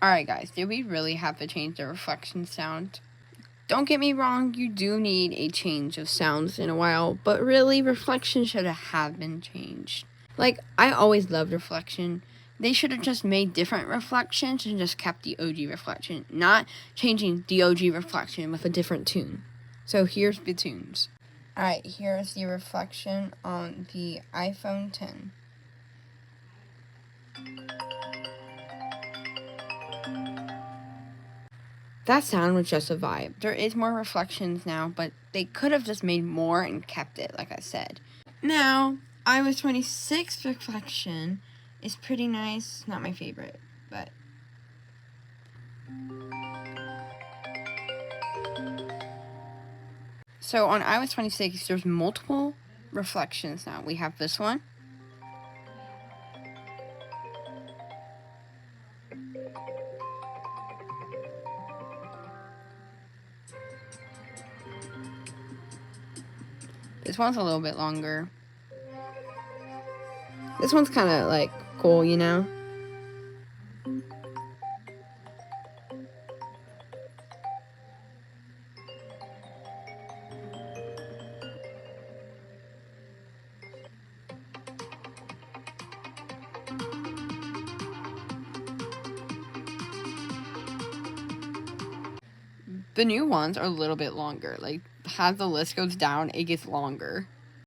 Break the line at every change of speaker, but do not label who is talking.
Alright guys, did we really have to change the reflection sound? Don't get me wrong, you do need a change of sounds in a while, but really, reflection should have been changed. Like, I always loved reflection. They should have just made different reflections and just kept the OG reflection, not changing the OG reflection with a different tune. So here's the tunes. Alright, here's the reflection on the iPhone 10. That sound was just a vibe. There is more reflections now, but they could have just made more and kept it, like I said. Now, iOS 26 reflection is pretty nice. Not my favorite, but... So on iOS 26, there's multiple reflections now. We have this one. This one's a little bit longer. This one's kind of like cool, you know? The new ones are a little bit longer. Like, as the list goes down, it gets longer.